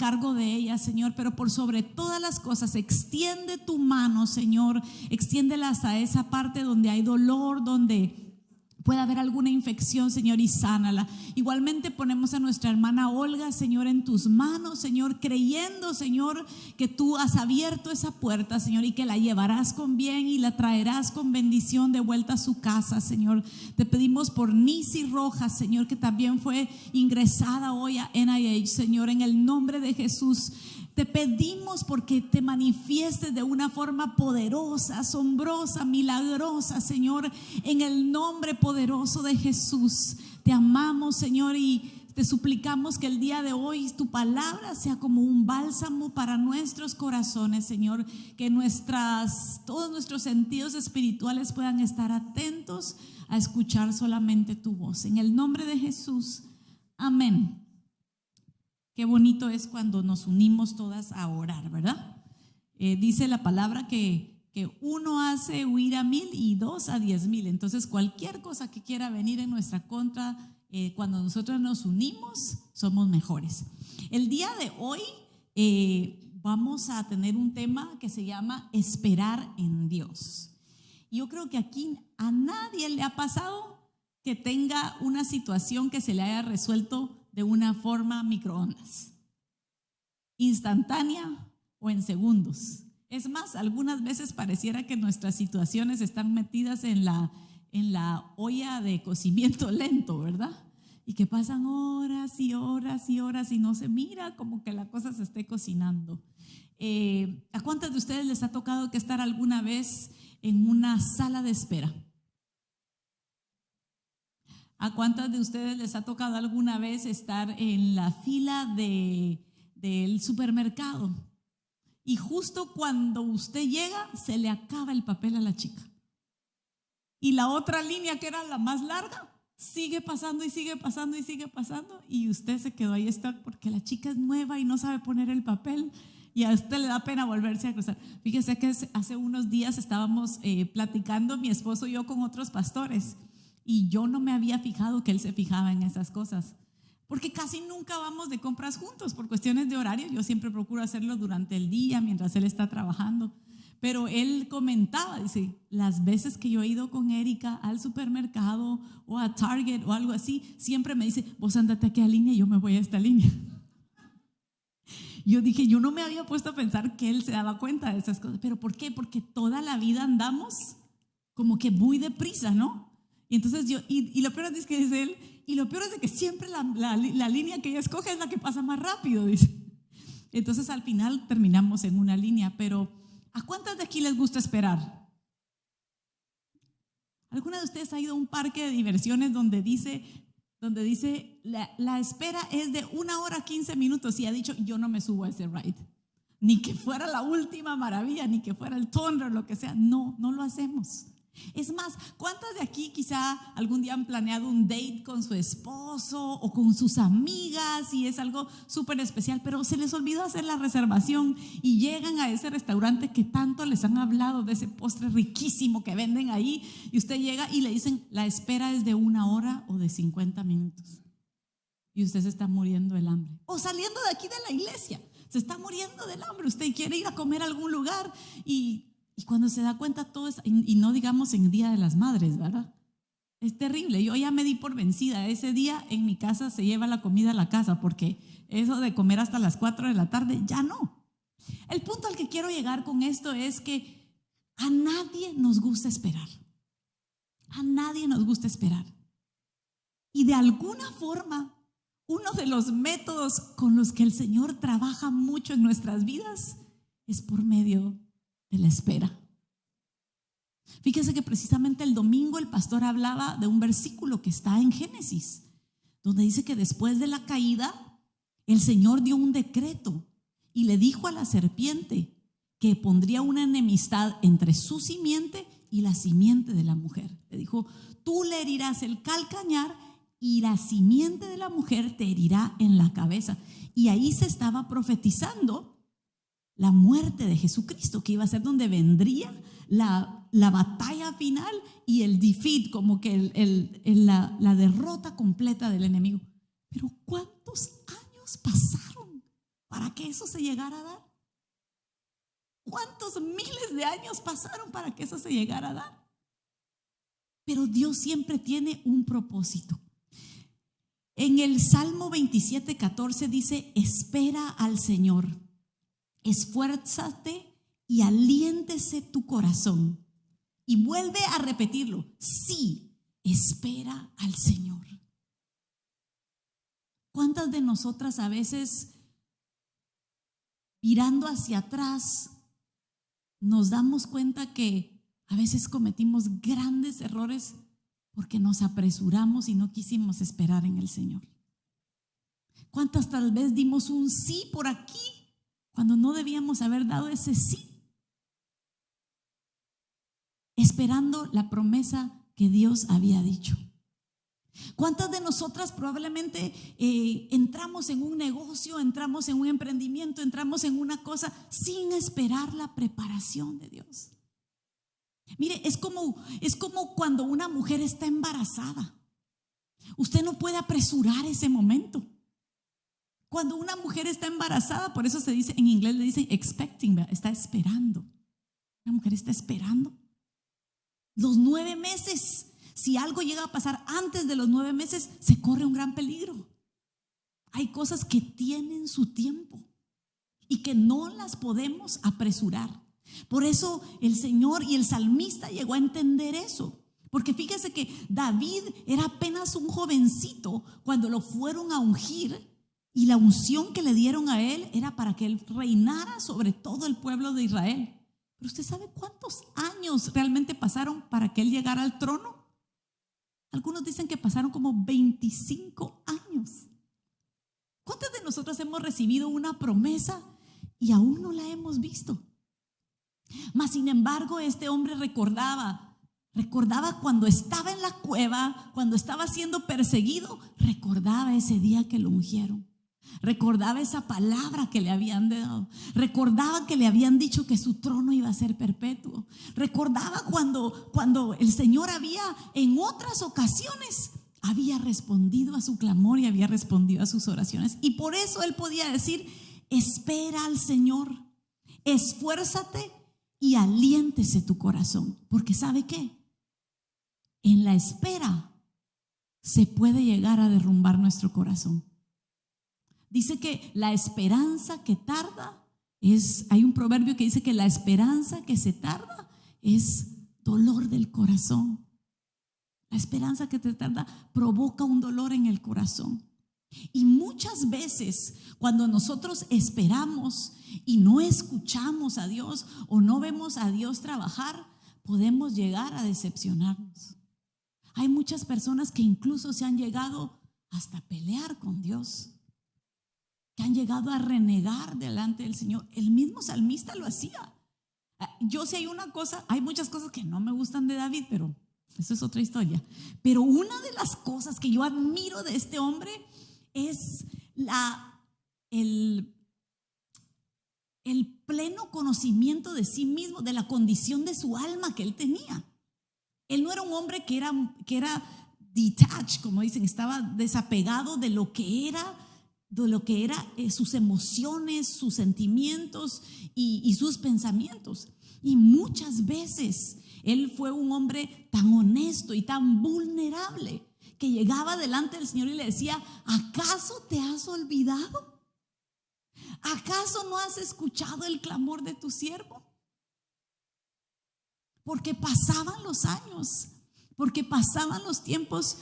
cargo de ellas, Señor, pero por sobre todas las cosas, extiende tu mano, Señor, extiéndela hasta esa parte donde hay dolor, donde puede haber alguna infección, Señor, y sánala. Igualmente ponemos a nuestra hermana Olga, Señor, en tus manos, Señor, creyendo, Señor, que tú has abierto esa puerta, Señor, y que la llevarás con bien y la traerás con bendición de vuelta a su casa, Señor. Te pedimos por Nisi Rojas, Señor, que también fue ingresada hoy a NIH, Señor, en el nombre de Jesús. Te pedimos porque te manifiestes de una forma poderosa, asombrosa, milagrosa, Señor, en el nombre poderoso de Jesús. Te amamos, Señor, y te suplicamos que el día de hoy tu palabra sea como un bálsamo para nuestros corazones, Señor, que todos nuestros sentidos espirituales puedan estar atentos a escuchar solamente tu voz. En el nombre de Jesús, amén. Qué bonito es cuando nos unimos todas a orar, ¿verdad? Dice la palabra que uno hace huir a 1,000 y 2 a 10,000. Entonces cualquier cosa que quiera venir en nuestra contra, cuando nosotros nos unimos, somos mejores. El día de hoy vamos a tener un tema que se llama esperar en Dios. Yo creo que aquí a nadie le ha pasado que tenga una situación que se le haya resuelto de una forma microondas, instantánea o en segundos. Es más, algunas veces pareciera que nuestras situaciones están metidas en la olla de cocimiento lento, ¿verdad? Y que pasan horas y horas y horas y no se mira como que la cosa se esté cocinando. ¿A cuántas de ustedes les ha tocado que estar alguna vez en una sala de espera? ¿A cuántas de ustedes les ha tocado alguna vez estar en la fila del supermercado? Y justo cuando usted llega, se le acaba el papel a la chica. Y la otra línea, que era la más larga, sigue pasando y sigue pasando y sigue pasando. Y usted se quedó ahí porque la chica es nueva y no sabe poner el papel. Y a usted le da pena volverse a cruzar. Fíjese que hace unos días estábamos platicando mi esposo y yo con otros pastores. Y yo no me había fijado que él se fijaba en esas cosas, porque casi nunca vamos de compras juntos por cuestiones de horario. Yo siempre procuro hacerlo durante el día mientras él está trabajando. Pero él comentaba, dice, las veces que yo he ido con Erika al supermercado o a Target o algo así, siempre me dice, vos andate aquí a línea y yo me voy a esta línea. Yo dije, yo no me había puesto a pensar que él se daba cuenta de esas cosas. ¿Pero por qué? Porque toda la vida andamos como que muy deprisa, ¿no? Y entonces y lo peor es que dice él, y lo peor es de que siempre la línea que ella escoge es la que pasa más rápido, dice. Entonces al final terminamos en una línea. Pero ¿a cuántas de aquí les gusta esperar? ¿Alguna de ustedes ha ido a un parque de diversiones donde dice la espera es de 1 hora 15 minutos y ha dicho, yo no me subo a ese ride? Ni que fuera la última maravilla, ni que fuera el Thunder, lo que sea. No lo hacemos. Es más, ¿cuántas de aquí quizá algún día han planeado un date con su esposo o con sus amigas y es algo súper especial, pero se les olvidó hacer la reservación y llegan a ese restaurante que tanto les han hablado, de ese postre riquísimo que venden ahí, y usted llega y le dicen, la espera es de 1 hora o de 50 minutos y usted se está muriendo del hambre? O saliendo de aquí de la iglesia, se está muriendo del hambre, usted quiere ir a comer a algún lugar y cuando se da cuenta todo es, y no digamos en Día de las Madres, ¿verdad? Es terrible. Yo ya me di por vencida. Ese día en mi casa se lleva la comida a la casa, porque eso de comer hasta las 4 de la tarde, ya no. El punto al que quiero llegar con esto es que a nadie nos gusta esperar. A nadie nos gusta esperar. Y de alguna forma, uno de los métodos con los que el Señor trabaja mucho en nuestras vidas es por medio de la espera. Fíjese que precisamente el domingo el pastor hablaba de un versículo que está en Génesis, donde dice que después de la caída el Señor dio un decreto y le dijo a la serpiente que pondría una enemistad entre su simiente y la simiente de la mujer. Le dijo, tú le herirás el calcañar y la simiente de la mujer te herirá en la cabeza. Y ahí se estaba profetizando la muerte de Jesucristo, que iba a ser donde vendría la batalla final y el defeat, como que la derrota completa del enemigo. Pero ¿cuántos años pasaron para que eso se llegara a dar? ¿Cuántos miles de años pasaron para que eso se llegara a dar? Pero Dios siempre tiene un propósito. En el Salmo 27:14 dice: espera al Señor, esfuérzate y aliéntese tu corazón. Y vuelve a repetirlo: sí, espera al Señor. ¿Cuántas de nosotras a veces, mirando hacia atrás, nos damos cuenta que a veces cometimos grandes errores porque nos apresuramos y no quisimos esperar en el Señor? ¿Cuántas tal vez dimos un sí por aquí cuando no debíamos haber dado ese sí, esperando la promesa que Dios había dicho? ¿Cuántas de nosotras probablemente entramos en un negocio, entramos en un emprendimiento, entramos en una cosa sin esperar la preparación de Dios? Mire, es como cuando una mujer está embarazada. Usted no puede apresurar ese momento. Cuando una mujer está embarazada, por eso se dice, en inglés le dicen expecting, está esperando. Una mujer está esperando los 9 meses. Si algo llega a pasar antes de los 9 meses, se corre un gran peligro. Hay cosas que tienen su tiempo y que no las podemos apresurar. Por eso el Señor y el salmista llegó a entender eso. Porque fíjese que David era apenas un jovencito cuando lo fueron a ungir, y la unción que le dieron a él era para que él reinara sobre todo el pueblo de Israel. Pero usted sabe cuántos años realmente pasaron para que él llegara al trono. Algunos dicen que pasaron como 25 años. ¿Cuántos de nosotros hemos recibido una promesa y aún no la hemos visto? Mas sin embargo, este hombre recordaba cuando estaba en la cueva, cuando estaba siendo perseguido, recordaba ese día que lo ungieron. Recordaba esa palabra que le habían dado. Recordaba que le habían dicho que su trono iba a ser perpetuo. Recordaba cuando el Señor había en otras ocasiones había respondido a su clamor y había respondido a sus oraciones. Y por eso él podía decir: espera al Señor, esfuérzate y aliéntese tu corazón. Porque ¿sabe qué? En la espera se puede llegar a derrumbar nuestro corazón. Dice que la esperanza que tarda hay un proverbio que dice que la esperanza que se tarda es dolor del corazón. La esperanza que te tarda provoca un dolor en el corazón. Y muchas veces cuando nosotros esperamos y no escuchamos a Dios o no vemos a Dios trabajar, podemos llegar a decepcionarnos. Hay muchas personas que incluso se han llegado hasta pelear con Dios, que han llegado a renegar delante del Señor. El mismo salmista lo hacía. Yo sé, hay muchas cosas que no me gustan de David, pero eso es otra historia. Pero una de las cosas que yo admiro de este hombre es el pleno conocimiento de sí mismo, de la condición de su alma que él tenía. Él no era un hombre que era detached, como dicen, estaba desapegado de lo que era sus emociones, sus sentimientos y sus pensamientos. Y muchas veces él fue un hombre tan honesto y tan vulnerable que llegaba delante del Señor y le decía: ¿acaso te has olvidado? ¿Acaso no has escuchado el clamor de tu siervo? Porque pasaban los años, porque pasaban los tiempos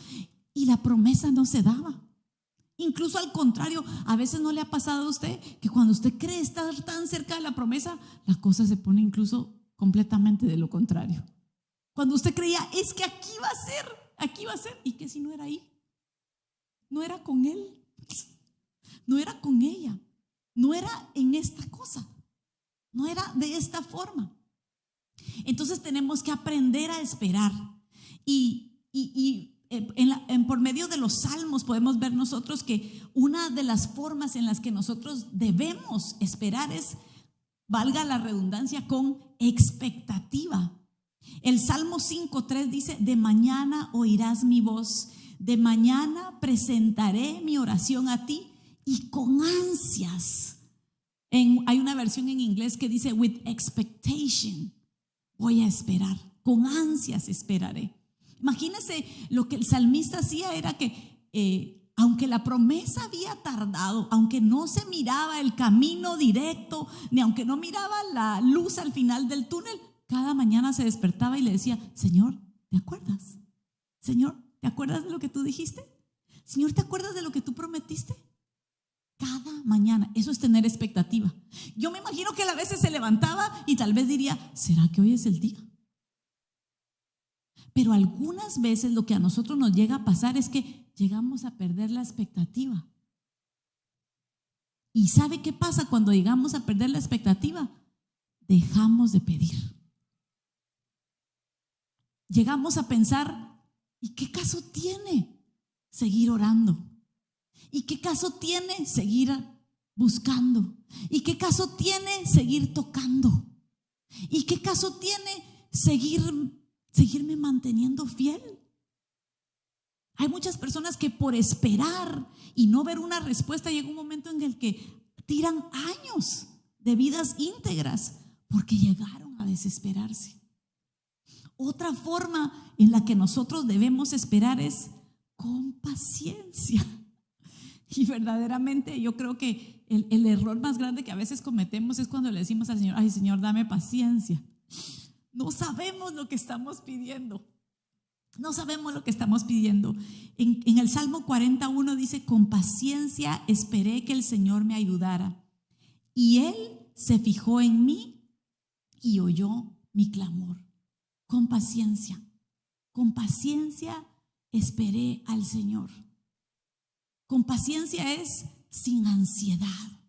y la promesa no se daba. Incluso al contrario, a veces no le ha pasado a usted que cuando usted cree estar tan cerca de la promesa, la cosa se pone incluso completamente de lo contrario. Cuando usted creía: es que aquí va a ser, y que si no era ahí, no era con él, no era con ella, no era en esta cosa, no era de esta forma. Entonces tenemos que aprender a esperar por medio de los salmos podemos ver nosotros que una de las formas en las que nosotros debemos esperar es, valga la redundancia, con expectativa. El Salmo 5:3 dice: de mañana oirás mi voz, de mañana presentaré mi oración a ti y con ansias Hay una versión en inglés que dice with expectation. Voy a esperar, con ansias esperaré. Imagínense, lo que el salmista hacía era que aunque la promesa había tardado, aunque no se miraba el camino directo, ni aunque no miraba la luz al final del túnel, cada mañana se despertaba y le decía: Señor, ¿te acuerdas? Señor, ¿te acuerdas de lo que tú dijiste? Señor, ¿te acuerdas de lo que tú prometiste? Cada mañana. Eso es tener expectativa. Yo me imagino que él a veces se levantaba y tal vez diría: ¿será que hoy es el día? Pero algunas veces lo que a nosotros nos llega a pasar es que llegamos a perder la expectativa. ¿Y sabe qué pasa cuando llegamos a perder la expectativa? Dejamos de pedir. Llegamos a pensar: ¿y qué caso tiene seguir orando? ¿Y qué caso tiene seguir buscando? ¿Y qué caso tiene seguir tocando? ¿Y qué caso tiene seguirme manteniendo fiel? Hay muchas personas que por esperar y no ver una respuesta llega un momento en el que tiran años de vidas íntegras porque llegaron a desesperarse. Otra forma en la que nosotros debemos esperar es con paciencia. Y verdaderamente yo creo que el error más grande que a veces cometemos es cuando le decimos al Señor: ay, Señor, dame paciencia. No sabemos lo que estamos pidiendo. No sabemos lo que estamos pidiendo. En el Salmo 41 dice: con paciencia esperé que el Señor me ayudara, y Él se fijó en mí y oyó mi clamor. Con paciencia esperé al Señor. Con paciencia es sin ansiedad,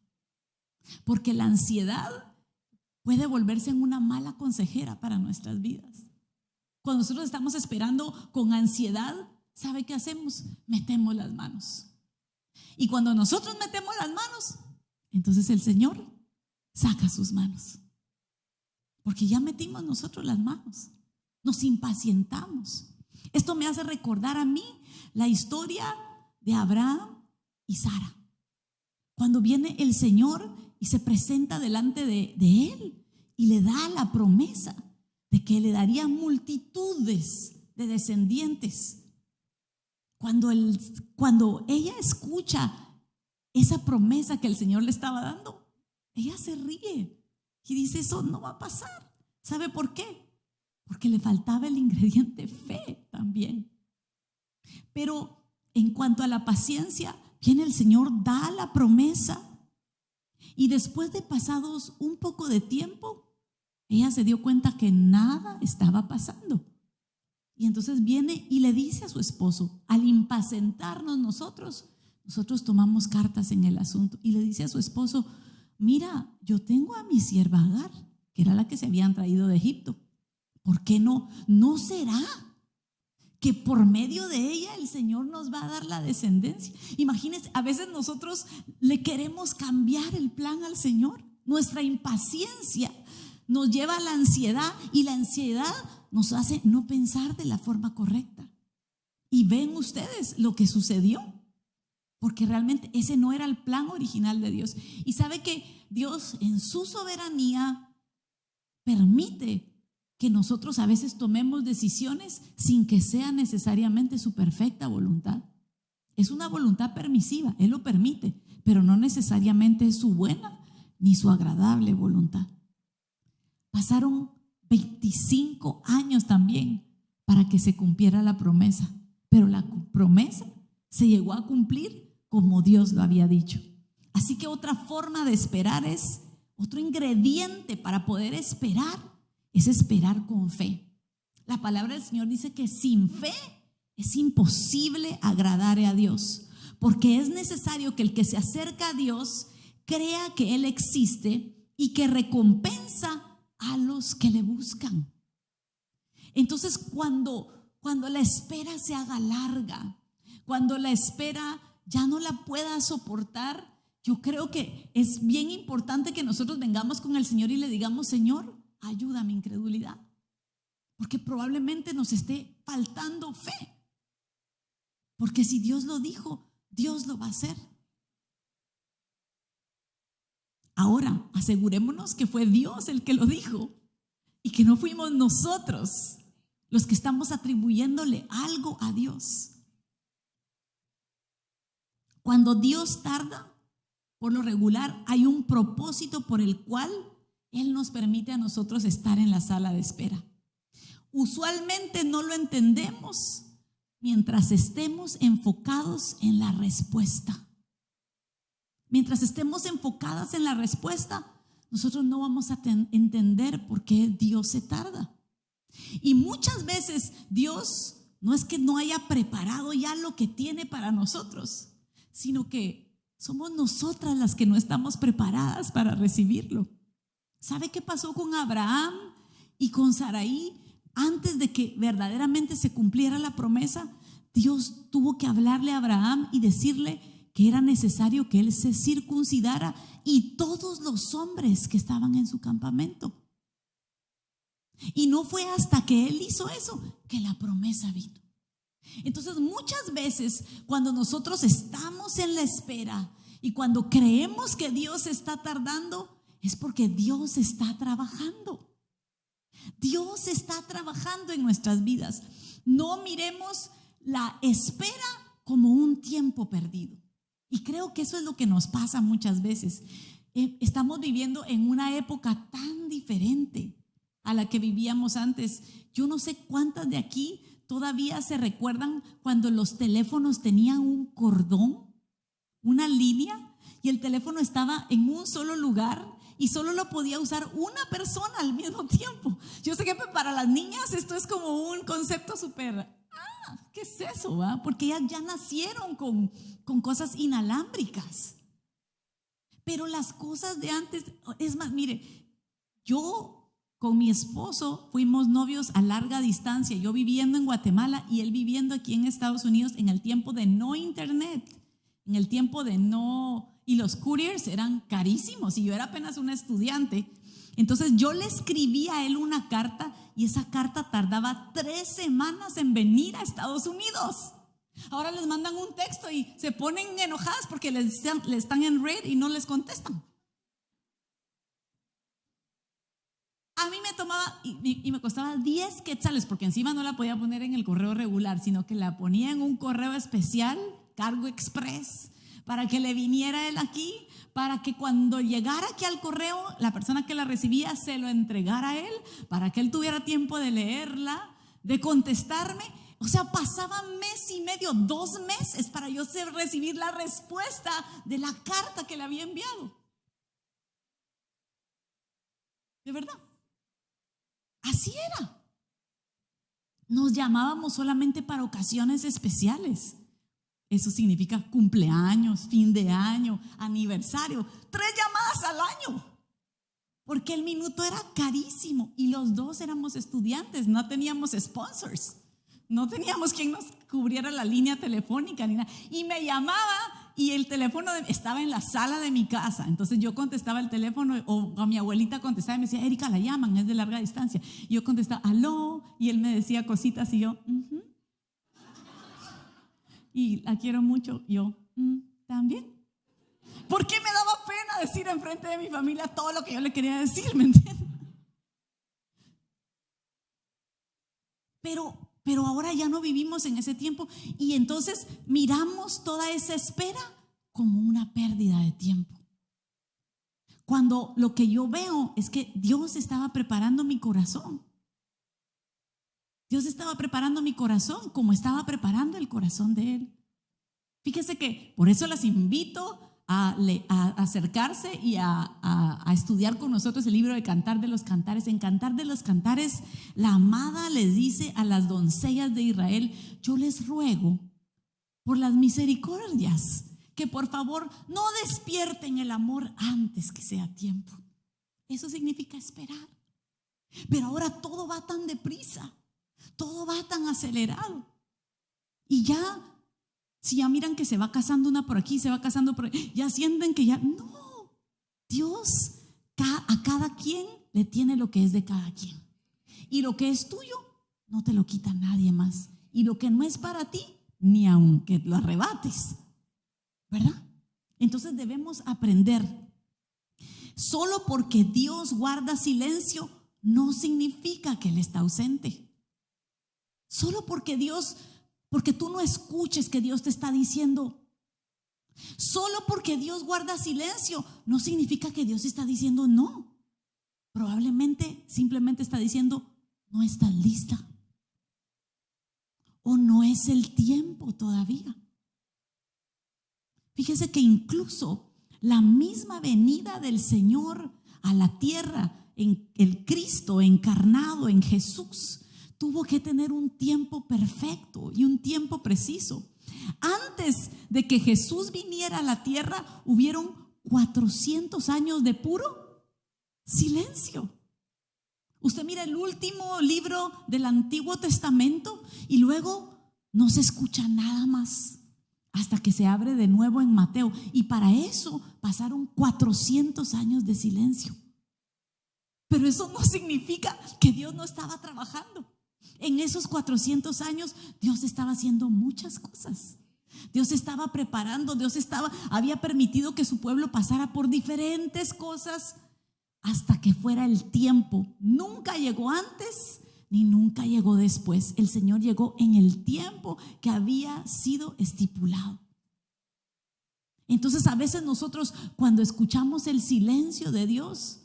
porque la ansiedad puede volverse en una mala consejera para nuestras vidas. Cuando nosotros estamos esperando con ansiedad, ¿sabe qué hacemos? Metemos las manos. Y cuando nosotros metemos las manos, entonces el Señor saca sus manos, porque ya metimos nosotros las manos. Nos impacientamos. Esto me hace recordar a mí la historia de Abraham y Sara. Cuando viene el Señor y se presenta delante de él y le da la promesa de que le daría multitudes de descendientes. Cuando ella escucha esa promesa que el Señor le estaba dando, ella se ríe y dice: eso no va a pasar. ¿Sabe por qué? Porque le faltaba el ingrediente fe también. Pero en cuanto a la paciencia, viene el Señor, da la promesa, y después de pasados un poco de tiempo, ella se dio cuenta que nada estaba pasando. Y entonces viene y le dice a su esposo: al impacientarnos nosotros tomamos cartas en el asunto, y le dice a su esposo: mira, yo tengo a mi sierva Agar, que era la que se habían traído de Egipto. ¿Por qué no? ¿No será que por medio de ella el Señor nos va a dar la descendencia? Imagínense, a veces nosotros le queremos cambiar el plan al Señor. Nuestra impaciencia nos lleva a la ansiedad, y la ansiedad nos hace no pensar de la forma correcta. Y ven ustedes lo que sucedió, porque realmente ese no era el plan original de Dios. Y sabe que Dios en su soberanía permite que nosotros a veces tomemos decisiones sin que sea necesariamente su perfecta voluntad. Es una voluntad permisiva, Él lo permite, pero no necesariamente es su buena ni su agradable voluntad. Pasaron 25 años también para que se cumpliera la promesa, pero la promesa se llegó a cumplir como Dios lo había dicho. Así que otra forma de esperar otro ingrediente para poder esperar es esperar con fe. La palabra del Señor dice que sin fe es imposible agradar a Dios, porque es necesario que el que se acerca a Dios crea que Él existe y que recompensa a los que le buscan. Entonces, cuando la espera se haga larga, cuando la espera ya no la pueda soportar, yo creo que es bien importante que nosotros vengamos con el Señor y le digamos: Señor, ayuda a mi incredulidad, porque probablemente nos esté faltando fe. Porque si Dios lo dijo, Dios lo va a hacer. Ahora, asegurémonos que fue Dios el que lo dijo y que no fuimos nosotros los que estamos atribuyéndole algo a Dios. Cuando Dios tarda, por lo regular, hay un propósito por el cual Él nos permite a nosotros estar en la sala de espera. Usualmente no lo entendemos mientras estemos enfocados en la respuesta. Mientras estemos enfocadas en la respuesta, nosotros no vamos a entender por qué Dios se tarda. Y muchas veces Dios no es que no haya preparado ya lo que tiene para nosotros, sino que somos nosotras las que no estamos preparadas para recibirlo. ¿Sabe qué pasó con Abraham y con Saraí? Antes de que verdaderamente se cumpliera la promesa, Dios tuvo que hablarle a Abraham y decirle que era necesario que él se circuncidara y todos los hombres que estaban en su campamento. Y no fue hasta que él hizo eso que la promesa vino. Entonces, muchas veces cuando nosotros estamos en la espera y cuando creemos que Dios está tardando, es porque Dios está trabajando. Dios está trabajando en nuestras vidas. No miremos la espera como un tiempo perdido. Y creo que eso es lo que nos pasa muchas veces. Estamos viviendo en una época tan diferente a la que vivíamos antes. Yo no sé cuántas de aquí todavía se recuerdan cuando los teléfonos tenían un cordón, una línea, y el teléfono estaba en un solo lugar y solo lo podía usar una persona al mismo tiempo. Yo sé que para las niñas esto es como un concepto súper, ¿qué es eso? Porque ellas ya nacieron con cosas inalámbricas. Pero las cosas de antes, es más, mire, yo con mi esposo fuimos novios a larga distancia, yo viviendo en Guatemala y él viviendo aquí en Estados Unidos en el tiempo de no internet, en el tiempo de no, y los couriers eran carísimos y yo era apenas una estudiante. Entonces yo le escribí a él una carta y esa carta tardaba 3 semanas en venir a Estados Unidos. Ahora les mandan un texto y se ponen enojadas porque les están en red y no les contestan. A mí me tomaba y me costaba 10 quetzales porque encima no la podía poner en el correo regular, sino que la ponía en un correo especial, Cargo Express, para que le viniera él aquí, para que cuando llegara aquí al correo, la persona que la recibía se lo entregara a él, para que él tuviera tiempo de leerla, de contestarme. O sea, pasaba 1 mes y medio, 2 meses para yo recibir la respuesta de la carta que le había enviado. De verdad. Así era. Nos llamábamos solamente para ocasiones especiales. Eso significa cumpleaños, fin de año, aniversario, 3 llamadas al año. Porque el minuto era carísimo y los dos éramos estudiantes, no teníamos sponsors, no teníamos quien nos cubriera la línea telefónica ni nada. Y me llamaba y el teléfono estaba en la sala de mi casa. Entonces yo contestaba el teléfono o a mi abuelita contestaba y me decía, Erika, la llaman, es de larga distancia. Y yo contestaba, aló, y él me decía cositas y yo, y la quiero mucho, yo también. Porque me daba pena decir enfrente de mi familia todo lo que yo le quería decir, ¿me entiendes? Pero ahora ya no vivimos en ese tiempo y entonces miramos toda esa espera como una pérdida de tiempo. Cuando lo que yo veo es que Dios estaba preparando mi corazón. Dios estaba preparando mi corazón como estaba preparando el corazón de Él. Fíjese que por eso las invito a acercarse y a estudiar con nosotros el libro de Cantar de los Cantares. En Cantar de los Cantares, la amada les dice a las doncellas de Israel: yo les ruego por las misericordias que por favor no despierten el amor antes que sea tiempo. Eso significa esperar. Pero ahora todo va tan deprisa, todo va tan acelerado. Y ya, si ya miran que se va casando una por aquí, se va casando por ahí, ya sienten que ya, no. Dios a cada quien le tiene lo que es de cada quien. Y lo que es tuyo, no te lo quita nadie más. Y lo que no es para ti, ni aunque lo arrebates, ¿verdad? Entonces debemos aprender. Solo porque Dios guarda silencio no significa que Él está ausente. Solo porque tú no escuches que Dios te está diciendo. Solo porque Dios guarda silencio no significa que Dios está diciendo no. Probablemente simplemente está diciendo, no estás lista. O no es el tiempo todavía. Fíjese que incluso la misma venida del Señor a la tierra, en el Cristo encarnado en Jesús, tuvo que tener un tiempo perfecto y un tiempo preciso. Antes de que Jesús viniera a la tierra, hubieron 400 años de puro silencio. Usted mira el último libro del Antiguo Testamento y luego no se escucha nada más hasta que se abre de nuevo en Mateo. Y para eso pasaron 400 años de silencio. Pero eso no significa que Dios no estaba trabajando. En esos 400 años Dios estaba haciendo muchas cosas. Dios estaba preparando, había permitido que su pueblo pasara por diferentes cosas hasta que fuera el tiempo. Nunca llegó antes ni nunca llegó después. El Señor llegó en el tiempo que había sido estipulado. Entonces a veces nosotros, cuando escuchamos el silencio de Dios,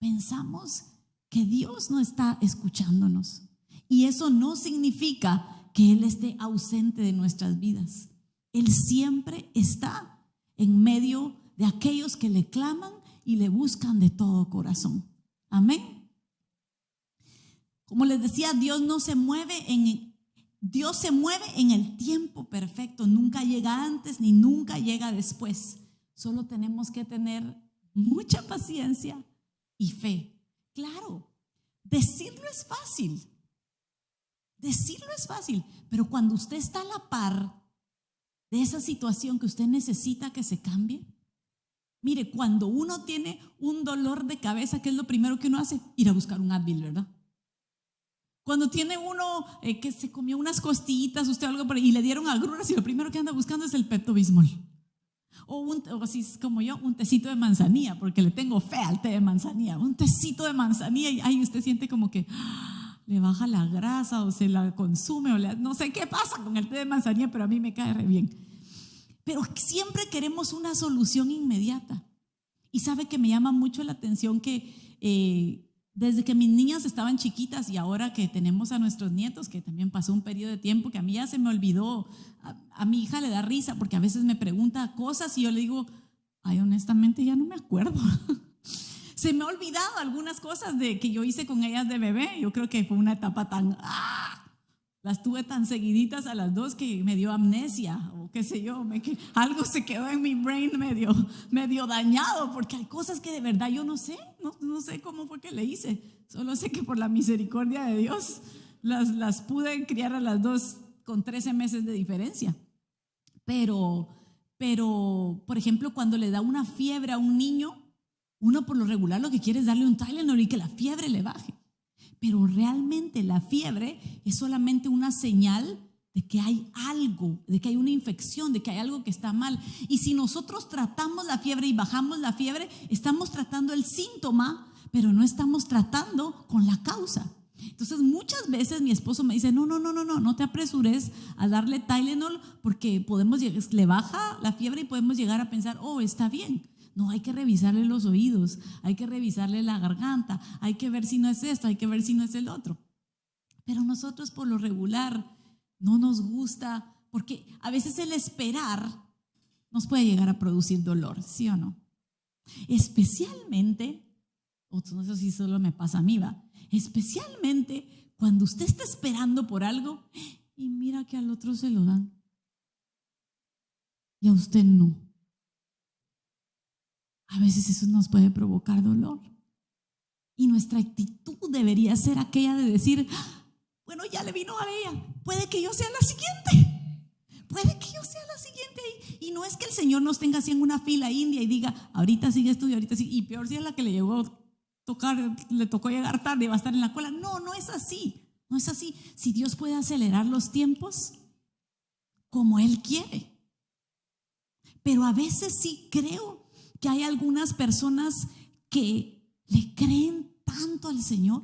pensamos que Dios no está escuchándonos. Y eso no significa que Él esté ausente de nuestras vidas. Él siempre está en medio de aquellos que le claman y le buscan de todo corazón. Amén. Como les decía, Dios se mueve en el tiempo perfecto. Nunca llega antes ni nunca llega después. Solo tenemos que tener mucha paciencia y fe. Claro, decirlo es fácil. Decirlo es fácil, pero cuando usted está a la par de esa situación que usted necesita que se cambie, mire, cuando uno tiene un dolor de cabeza, ¿qué es lo primero que uno hace? Ir a buscar un Advil, ¿verdad? Cuando tiene uno que se comió unas costillitas, usted algo por ahí, y le dieron agruras, y lo primero que anda buscando es el Pepto-Bismol. O así es como yo, un tecito de manzanilla, porque le tengo fe al té de manzanilla. Un tecito de manzanilla y ay, usted siente como que le baja la grasa o se la consume o no sé qué pasa con el té de manzanilla, pero a mí me cae re bien. Pero siempre queremos una solución inmediata. Y sabe que me llama mucho la atención que desde que mis niñas estaban chiquitas y ahora que tenemos a nuestros nietos, que también pasó un periodo de tiempo que a mí ya se me olvidó, a mi hija le da risa porque a veces me pregunta cosas y yo le digo, ay, honestamente ya no me acuerdo. Se me ha olvidado algunas cosas que yo hice con ellas de bebé. Yo creo que fue una etapa las tuve tan seguiditas a las dos que me dio amnesia o qué sé yo, algo se quedó en mi brain medio dañado, porque hay cosas que de verdad yo no sé cómo fue que le hice. Solo sé que por la misericordia de Dios las pude criar a las dos con 13 meses de diferencia. Pero, por ejemplo, cuando le da una fiebre a un niño, uno por lo regular lo que quiere es darle un Tylenol y que la fiebre le baje. Pero realmente la fiebre es solamente una señal de que hay algo, de que hay una infección, de que hay algo que está mal. Y si nosotros tratamos la fiebre y bajamos la fiebre, estamos tratando el síntoma, pero no estamos tratando con la causa. Entonces muchas veces mi esposo me dice, no te apresures a darle Tylenol porque le baja la fiebre y podemos llegar a pensar, está bien. No, hay que revisarle los oídos, hay que revisarle la garganta, hay que ver si no es esto, hay que ver si no es el otro. Pero nosotros por lo regular no nos gusta, porque a veces el esperar nos puede llegar a producir dolor, ¿sí o no? Especialmente, no sé si solo me pasa a mí, especialmente cuando usted está esperando por algo y mira que al otro se lo dan y a usted no. A veces eso nos puede provocar dolor. Y nuestra actitud debería ser aquella de decir, bueno, ya le vino a ella, puede que yo sea la siguiente. Puede que yo sea la siguiente. Y no es que el Señor nos tenga así en una fila india y diga, ahorita sigues tú y ahorita sigue. Y peor si es la que le tocó llegar tarde y va a estar en la cola. No es así. No es así. Si Dios puede acelerar los tiempos como Él quiere. Pero a veces sí creo que hay algunas personas que le creen tanto al Señor,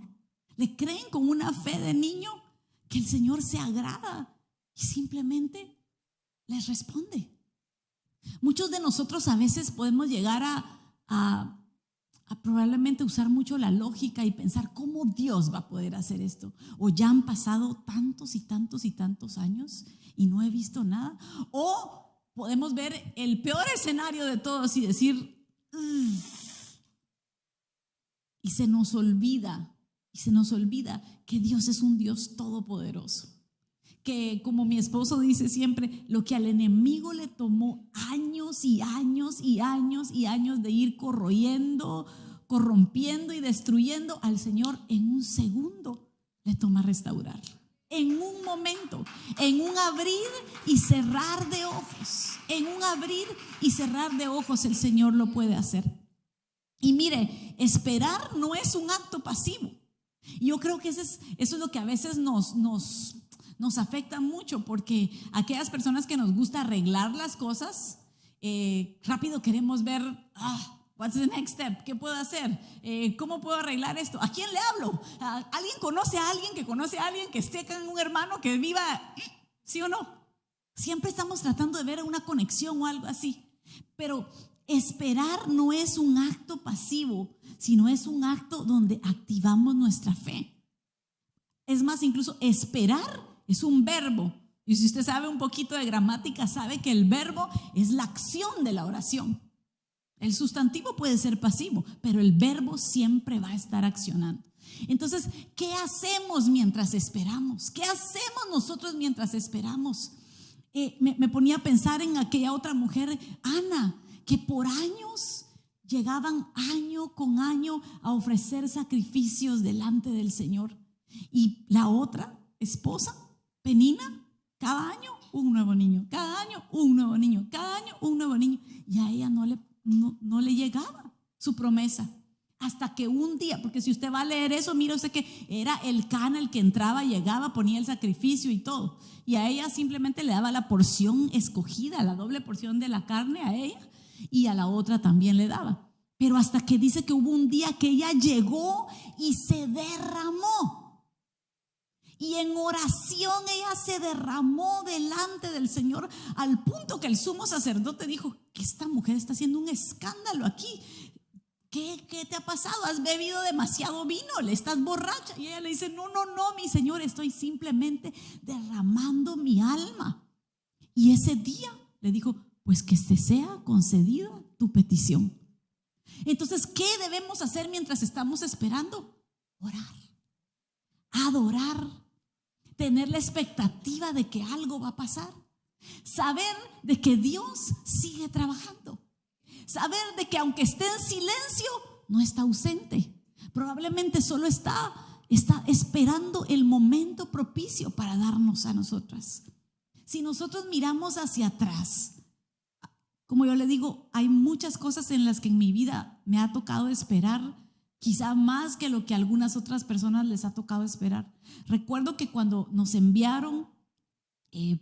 le creen con una fe de niño que el Señor se agrada y simplemente les responde. Muchos de nosotros a veces podemos llegar a probablemente usar mucho la lógica y pensar cómo Dios va a poder hacer esto. O ya han pasado tantos y tantos y tantos años y no he visto nada. O podemos ver el peor escenario de todos y decir, y se nos olvida que Dios es un Dios todopoderoso. Que, como mi esposo dice siempre, lo que al enemigo le tomó años y años y años y años de ir corroyendo, corrompiendo y destruyendo, al Señor en un segundo le toma restaurar. En un momento, en un abrir y cerrar de ojos, en un abrir y cerrar de ojos el Señor lo puede hacer. Y mire, esperar no es un acto pasivo. Yo creo que eso es lo que a veces nos afecta mucho, porque aquellas personas que nos gusta arreglar las cosas, rápido queremos ver, what's the next step? ¿Qué puedo hacer? ¿Cómo puedo arreglar esto? ¿A quién le hablo? ¿Alguien conoce a alguien que conoce a alguien que esté con un hermano que viva? ¿Sí o no? Siempre estamos tratando de ver una conexión o algo así. Pero esperar no es un acto pasivo, sino es un acto donde activamos nuestra fe. Es más, incluso esperar es un verbo. Y si usted sabe un poquito de gramática, sabe que el verbo es la acción de la oración. El sustantivo puede ser pasivo, pero el verbo siempre va a estar accionando. Entonces, ¿qué hacemos mientras esperamos? ¿Qué hacemos nosotros mientras esperamos? Me ponía a pensar en aquella otra mujer, Ana, que por años llegaban año con año a ofrecer sacrificios delante del Señor. Y la otra esposa, Penina, cada año un nuevo niño, cada año un nuevo niño, cada año un nuevo niño. Y a ella no le llegaba su promesa. Hasta que un día, porque si usted va a leer eso, mire usted que era el Cana el que entraba, llegaba, ponía el sacrificio y todo. Y a ella simplemente le daba la porción escogida, la doble porción de la carne a ella, y a la otra también le daba. Pero hasta que dice que hubo un día que ella llegó y se derramó. Y en oración ella se derramó delante del Señor, al punto que el sumo sacerdote dijo que esta mujer está haciendo un escándalo aquí. ¿Qué te ha pasado? ¿Has bebido demasiado vino? ¿Le estás borracha? Y ella le dice, no, mi Señor, estoy simplemente derramando mi alma. Y ese día le dijo, pues que te sea concedida tu petición. Entonces, ¿qué debemos hacer mientras estamos esperando? Orar, adorar, tener la expectativa de que algo va a pasar, saber de que Dios sigue trabajando, saber de que aunque esté en silencio, no está ausente, probablemente solo está esperando el momento propicio para darnos a nosotras. Si nosotros miramos hacia atrás, como yo le digo, hay muchas cosas en las que en mi vida me ha tocado esperar, quizá más que lo que a algunas otras personas les ha tocado esperar. Recuerdo que cuando nos enviaron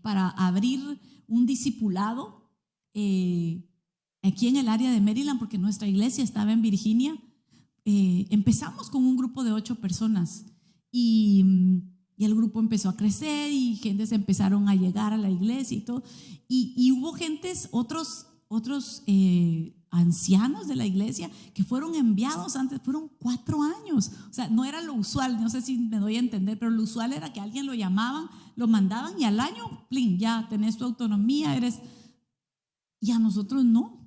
para abrir un discipulado aquí en el área de Maryland, porque nuestra iglesia estaba en Virginia, empezamos con un grupo de 8 personas y el grupo empezó a crecer y gentes empezaron a llegar a la iglesia y todo, y hubo gentes, otros ancianos de la iglesia que fueron enviados antes, fueron 4 años. O sea, no era lo usual, no sé si me doy a entender, pero lo usual era que a alguien lo llamaban, lo mandaban y al año, plin, ya tenés tu autonomía, y a nosotros no.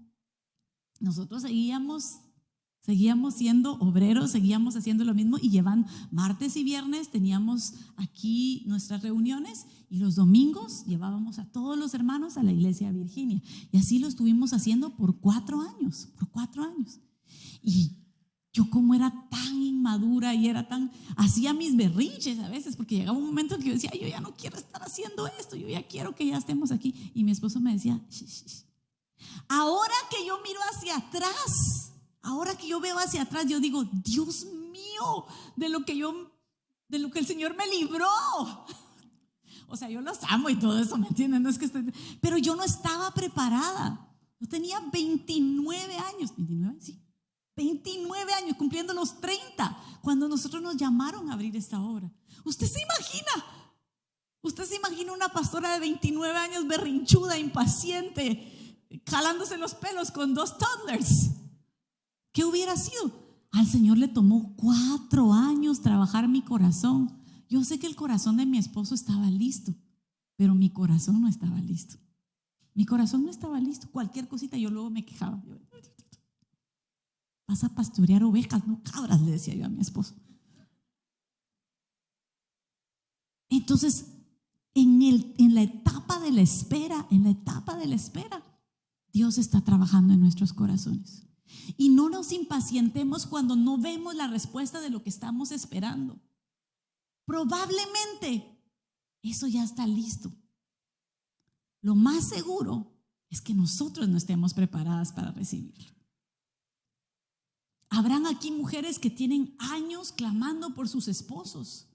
Nosotros seguíamos siendo obreros, seguíamos haciendo lo mismo y llevan martes y viernes, teníamos aquí nuestras reuniones y los domingos llevábamos a todos los hermanos a la iglesia de Virginia. Y así lo estuvimos haciendo por 4 años. Y yo, como era tan inmadura y hacía mis berrinches a veces, porque llegaba un momento en que yo decía, yo ya no quiero estar haciendo esto, yo ya quiero que ya estemos aquí. Y mi esposo me decía, shh. Ahora que yo miro hacia atrás, ahora que yo veo hacia atrás, yo digo, Dios mío, de lo que el Señor me libró. O sea, yo los amo y todo eso, ¿me entienden? No es que pero yo no estaba preparada. Yo tenía 29 años, 29, sí, 29 años, cumpliendo los 30, cuando nosotros nos llamaron a abrir esta obra. ¿Usted se imagina? ¿Usted se imagina una pastora de 29 años berrinchuda, impaciente, jalándose los pelos con 2 toddlers? ¿Qué hubiera sido? Al Señor le tomó 4 años trabajar mi corazón. Yo sé que el corazón de mi esposo estaba listo, pero mi corazón no estaba listo. Mi corazón no estaba listo. Cualquier cosita yo luego me quejaba. Vas a pastorear ovejas, no cabras, le decía yo a mi esposo. Entonces, en la etapa de la espera, Dios está trabajando en nuestros corazones. Y no nos impacientemos cuando no vemos la respuesta de lo que estamos esperando. Probablemente eso ya está listo. Lo más seguro es que nosotros no estemos preparadas para recibirlo. Habrán aquí mujeres que tienen años clamando por sus esposos.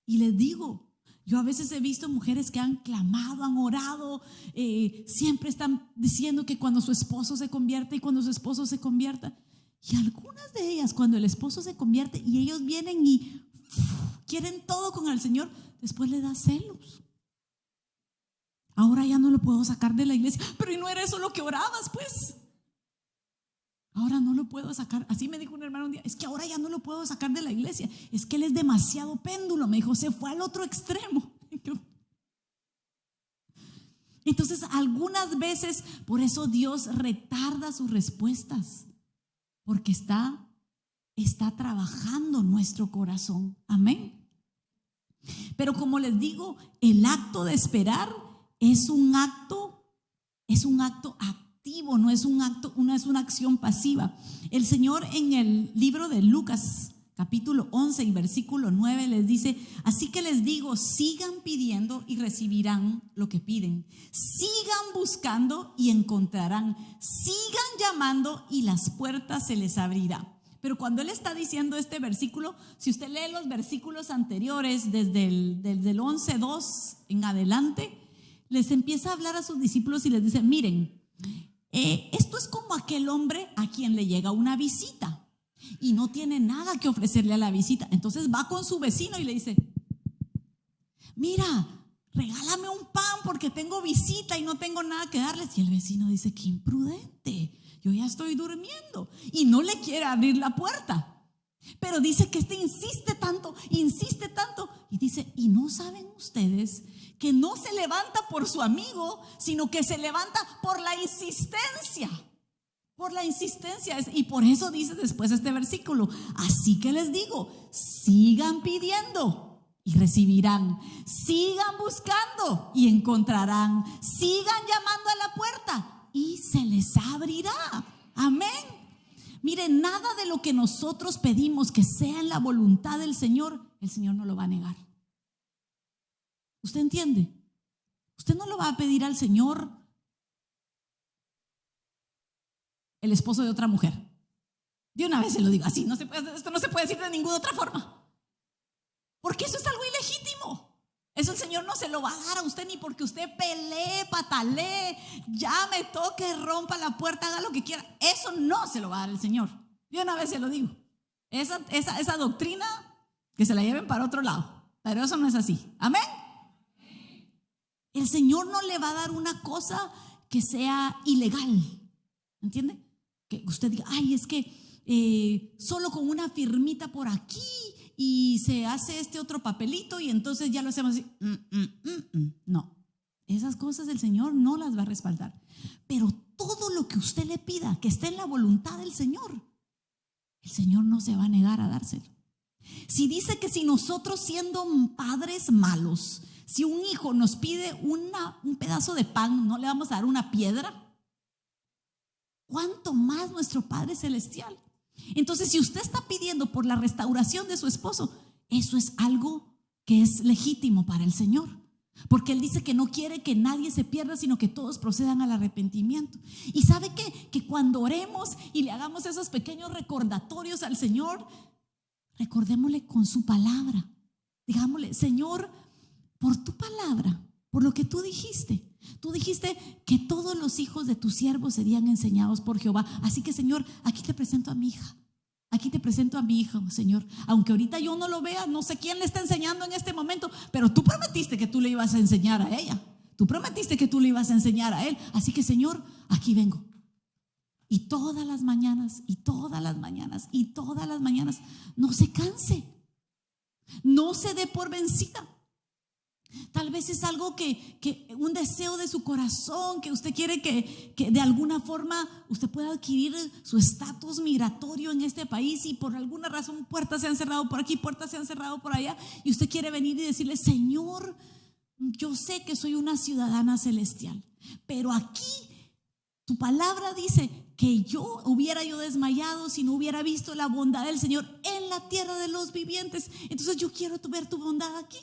Y les digo, yo a veces he visto mujeres que han clamado, han orado, siempre están diciendo que cuando su esposo se convierta y cuando su esposo se convierta. Y algunas de ellas, cuando el esposo se convierte y ellos vienen y quieren todo con el Señor, después le da celos. Ahora ya no lo puedo sacar de la iglesia. Pero ¿y no era eso lo que orabas, pues? Ahora no lo puedo sacar. Así me dijo un hermano un día, es que ahora ya no lo puedo sacar de la iglesia. Es que él es demasiado péndulo. Me dijo, se fue al otro extremo. Entonces, algunas veces, por eso Dios retarda sus respuestas, porque está trabajando nuestro corazón. Amén. Pero como les digo, el acto de esperar es un acto activo, no es una acción pasiva. El Señor en el libro de Lucas, capítulo 11 y versículo 9 les dice: así que les digo, sigan pidiendo y recibirán lo que piden. Sigan buscando y encontrarán. Sigan llamando y las puertas se les abrirá. Pero cuando Él está diciendo este versículo, si usted lee los versículos anteriores, desde el 11:2 en adelante, les empieza a hablar a sus discípulos y les dice: miren, esto es como aquel hombre a quien le llega una visita y no tiene nada que ofrecerle a la visita. Entonces va con su vecino y le dice: mira, regálame un pan porque tengo visita y no tengo nada que darles. Y el vecino dice: qué imprudente, yo ya estoy durmiendo, y no le quiere abrir la puerta. Pero dice que insiste tanto, y dice: ¿y no saben ustedes que no se levanta por su amigo, sino que se levanta por la insistencia? Por la insistencia. Y por eso dice después este versículo: así que les digo, sigan pidiendo y recibirán, sigan buscando y encontrarán, sigan llamando a la puerta y se les abrirá. Amén. Miren, nada de lo que nosotros pedimos que sea en la voluntad del Señor, el Señor no lo va a negar. ¿Usted entiende? Usted no lo va a pedir al Señor el esposo de otra mujer. De una vez se lo digo así, esto no se puede decir de ninguna otra forma, porque eso es algo ilegítimo. Eso el Señor no se lo va a dar a usted, ni porque usted pelee, patalee, llame, toque, rompa la puerta, haga lo que quiera. Eso no se lo va a dar el Señor. De una vez se lo digo. Esa doctrina, que se la lleven para otro lado, pero eso no es así. Amén. El Señor no le va a dar una cosa que sea ilegal. ¿Entiende? Que usted diga: ay, es que solo con una firmita por aquí y se hace este otro papelito y entonces ya lo hacemos así. No, esas cosas el Señor no las va a respaldar. Pero todo lo que usted le pida que esté en la voluntad del Señor, el Señor no se va a negar a dárselo. Si dice que si nosotros, siendo padres malos, si un hijo nos pide un pedazo de pan, no le vamos a dar una piedra, ¿cuánto más nuestro Padre Celestial? Entonces, si usted está pidiendo por la restauración de su esposo, eso es algo que es legítimo para el Señor, porque Él dice que no quiere que nadie se pierda, sino que todos procedan al arrepentimiento. Y ¿sabe qué? Que cuando oremos y le hagamos esos pequeños recordatorios al Señor, recordémosle con su palabra. Digámosle: Señor, por tu palabra, por lo que tú dijiste, Tú dijiste que todos los hijos de tus siervos serían enseñados por Jehová. Así que, Señor, aquí te presento a mi hija. Aquí te presento a mi hijo, Señor. Aunque ahorita yo no lo vea, no sé quién le está enseñando en este momento, pero tú prometiste que tú le ibas a enseñar a ella. Tú prometiste que tú le ibas a enseñar a él. Así que, Señor, aquí vengo. Y todas las mañanas, y todas las mañanas, y todas las mañanas, no se canse. No se dé por vencida. Tal vez es algo que un deseo de su corazón, que usted quiere que de alguna forma usted pueda adquirir su estatus migratorio en este país, y por alguna razón puertas se han cerrado por aquí, puertas se han cerrado por allá, y usted quiere venir y decirle: Señor, yo sé que soy una ciudadana celestial, pero aquí tu palabra dice que yo hubiera desmayado si no hubiera visto la bondad del Señor en la tierra de los vivientes. Entonces yo quiero ver tu bondad aquí.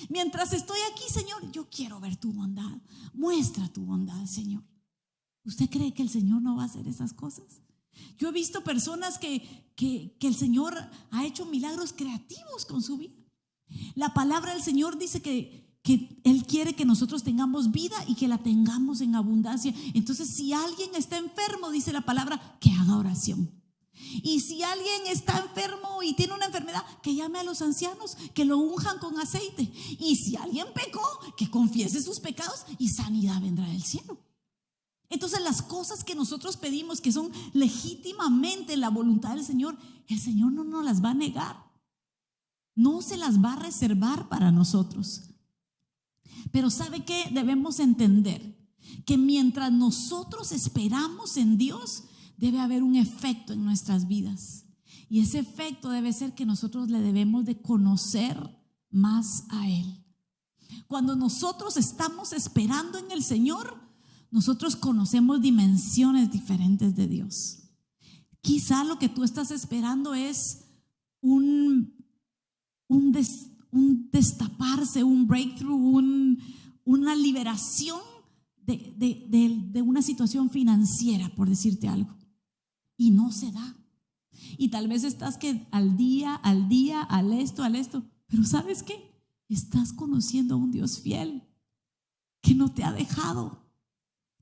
Mientras estoy aquí, Señor, yo quiero ver tu bondad. Muestra tu bondad, Señor. ¿Usted cree que el Señor no va a hacer esas cosas? Yo he visto personas que el Señor ha hecho milagros creativos con su vida. La palabra del Señor dice que Él quiere que nosotros tengamos vida y que la tengamos en abundancia. Entonces, si alguien está enfermo, dice la palabra, que haga oración. Y si alguien está enfermo y tiene una enfermedad, que llame a los ancianos, que lo unjan con aceite. Y si alguien pecó, que confiese sus pecados y sanidad vendrá del cielo. Entonces, las cosas que nosotros pedimos, que son legítimamente la voluntad del Señor, el Señor no nos las va a negar. No se las va a reservar para nosotros. Pero ¿sabe qué? Debemos entender que mientras nosotros esperamos en Dios, debe haber un efecto en nuestras vidas. Y ese efecto debe ser que nosotros le debemos de conocer más a Él. Cuando nosotros estamos esperando en el Señor, nosotros conocemos dimensiones diferentes de Dios. Quizá lo que tú estás esperando es un destaparse, un breakthrough, una liberación de una situación financiera, por decirte algo. Y no se da. Y tal vez estás que al día, al esto. Pero ¿sabes qué? Estás conociendo a un Dios fiel que no te ha dejado,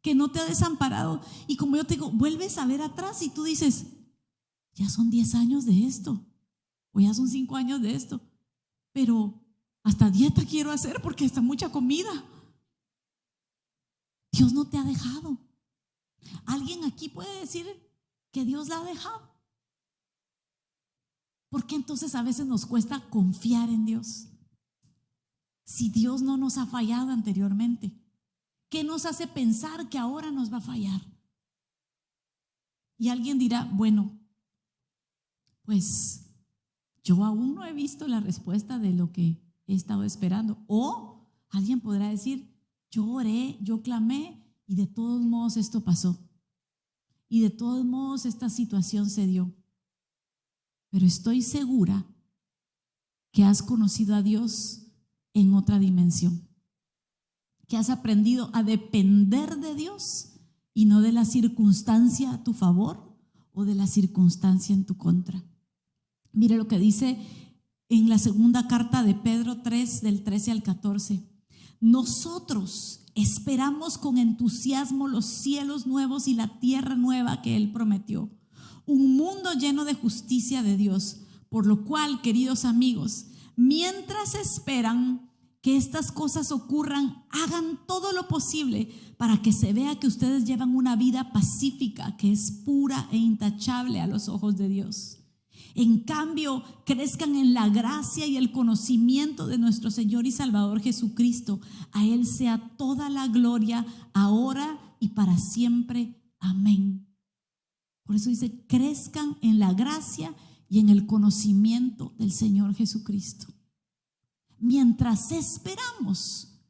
que no te ha desamparado. Y como yo te digo, vuelves a ver atrás y tú dices: ya son 10 años de esto, o ya son 5 años de esto, pero hasta dieta quiero hacer porque está mucha comida. Dios no te ha dejado. ¿Alguien aquí puede decir que Dios la ha dejado? ¿Por qué entonces a veces nos cuesta confiar en Dios? Si Dios no nos ha fallado anteriormente, ¿qué nos hace pensar que ahora nos va a fallar? Y alguien dirá: bueno, pues yo aún no he visto la respuesta de lo que he estado esperando. O alguien podrá decir: yo oré, yo clamé, y de todos modos esto pasó. Y de todos modos esta situación se dio. Pero estoy segura que has conocido a Dios en otra dimensión, que has aprendido a depender de Dios y no de la circunstancia a tu favor o de la circunstancia en tu contra. Mire lo que dice en la segunda carta de Pedro 3, del 13 al 14. Nosotros esperamos con entusiasmo los cielos nuevos y la tierra nueva que Él prometió, un mundo lleno de justicia de Dios. Por lo cual, queridos amigos, mientras esperan que estas cosas ocurran, hagan todo lo posible para que se vea que ustedes llevan una vida pacífica, que es pura e intachable a los ojos de Dios. En cambio, crezcan en la gracia y el conocimiento de nuestro Señor y Salvador Jesucristo. A Él sea toda la gloria, ahora y para siempre. Amén. Por eso dice: crezcan en la gracia y en el conocimiento del Señor Jesucristo. Mientras esperamos,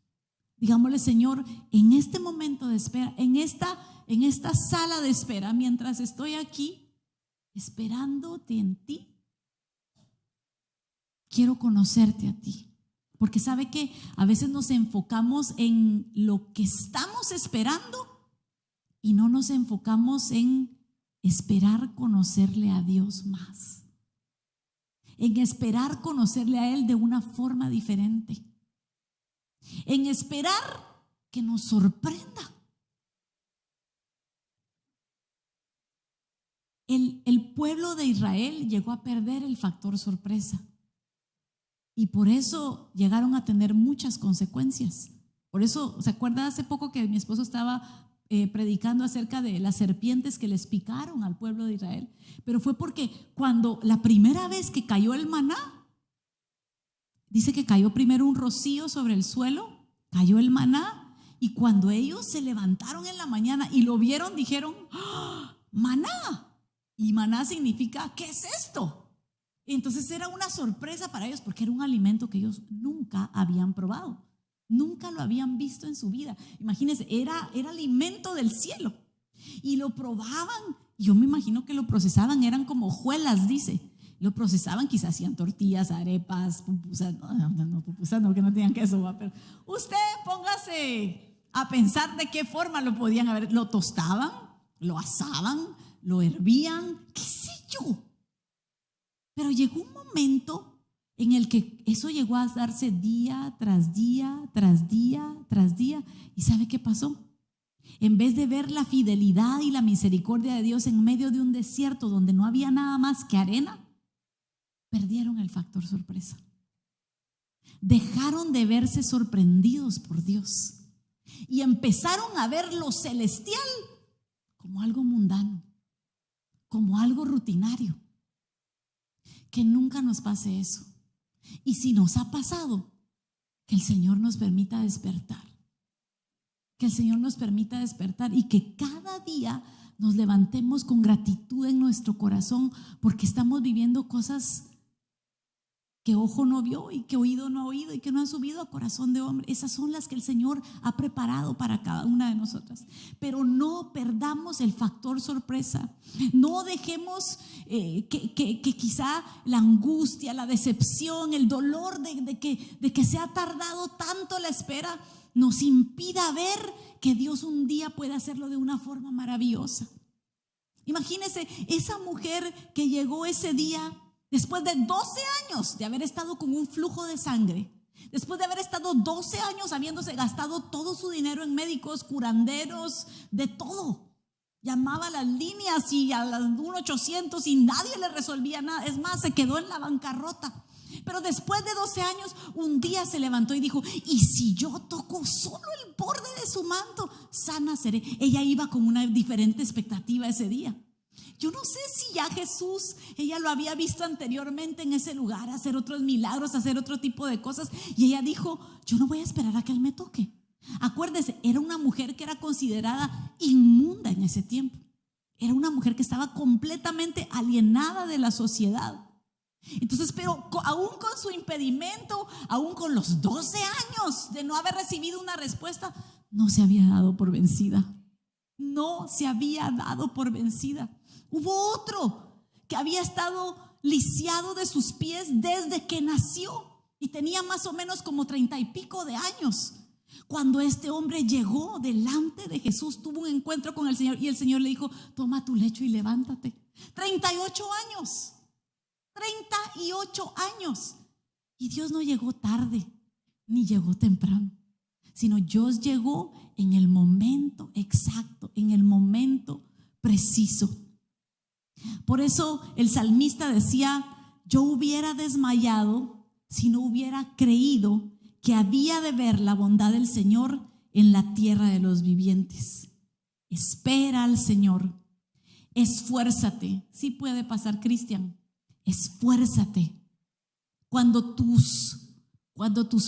digámosle: Señor, en este momento de espera, en esta sala de espera, mientras estoy aquí esperándote en ti, quiero conocerte a ti. Porque sabe que a veces nos enfocamos en lo que estamos esperando y no nos enfocamos en esperar conocerle a Dios más, en esperar conocerle a Él de una forma diferente, en esperar que nos sorprenda. El pueblo de Israel llegó a perder el factor sorpresa y por eso llegaron a tener muchas consecuencias. Por eso, ¿se acuerda hace poco que mi esposo estaba predicando acerca de las serpientes que les picaron al pueblo de Israel? Pero fue porque cuando la primera vez que cayó el maná, dice que cayó primero un rocío sobre el suelo, cayó el maná, y cuando ellos se levantaron en la mañana y lo vieron, dijeron: ¡Ah, maná! Y maná significa, ¿qué es esto? Y entonces era una sorpresa para ellos porque era un alimento que ellos nunca habían probado, nunca lo habían visto en su vida. Imagínense, era alimento del cielo y lo probaban. Yo me imagino que lo procesaban, eran como hojuelas, dice. Lo procesaban, quizás hacían tortillas, arepas, pupusas. No, pupusas no, que no tenían queso, pero usted póngase a pensar de qué forma lo podían haber. Lo tostaban, lo asaban, lo hervían, qué sé yo. Pero llegó un momento en el que eso llegó a darse día tras día, tras día, tras día. ¿Y sabe qué pasó? En vez de ver la fidelidad y la misericordia de Dios en medio de un desierto donde no había nada más que arena, perdieron el factor sorpresa. Dejaron de verse sorprendidos por Dios y empezaron a ver lo celestial como algo mundano, como algo rutinario. Que nunca nos pase eso. Y si nos ha pasado, que el Señor nos permita despertar. Que el Señor nos permita despertar y que cada día nos levantemos con gratitud en nuestro corazón porque estamos viviendo cosas que ojo no vio y que oído no ha oído y que no han subido a corazón de hombre. Esas son las que el Señor ha preparado para cada una de nosotras. Pero no perdamos el factor sorpresa. No dejemos que quizá la angustia, la decepción, el dolor de que se ha tardado tanto la espera nos impida ver que Dios un día puede hacerlo de una forma maravillosa. Imagínese esa mujer que llegó ese día después de 12 años de haber estado con un flujo de sangre, después de haber estado 12 años habiéndose gastado todo su dinero en médicos, curanderos, de todo. Llamaba a las líneas y a las 1-800 y nadie le resolvía nada. Es más, se quedó en la bancarrota. Pero después de 12 años, un día se levantó y dijo: ¿y si yo toco solo el borde de su manto, sana seré? Ella iba con una diferente expectativa ese día. Yo no sé si ya Jesús, ella lo había visto anteriormente en ese lugar, hacer otros milagros, hacer otro tipo de cosas. Y ella dijo: yo no voy a esperar a que Él me toque. Acuérdese, era una mujer que era considerada inmunda en ese tiempo. Era una mujer que estaba completamente alienada de la sociedad. Entonces, pero aún con su impedimento, aún con los 12 años de no haber recibido una respuesta, no se había dado por vencida. No se había dado por vencida. Hubo otro que había estado lisiado de sus pies desde que nació y tenía más o menos como 30 y pico de años. Cuando este hombre llegó delante de Jesús, tuvo un encuentro con el Señor y el Señor le dijo: toma tu lecho y levántate. 38 años. 38 años. Y Dios no llegó tarde ni llegó temprano, sino Dios llegó en el momento exacto, en el momento preciso. Por eso el salmista decía: yo hubiera desmayado si no hubiera creído que había de ver la bondad del Señor en la tierra de los vivientes. Espera al Señor, esfuérzate. Sí puede pasar, Cristian. Esfuérzate. Cuando tus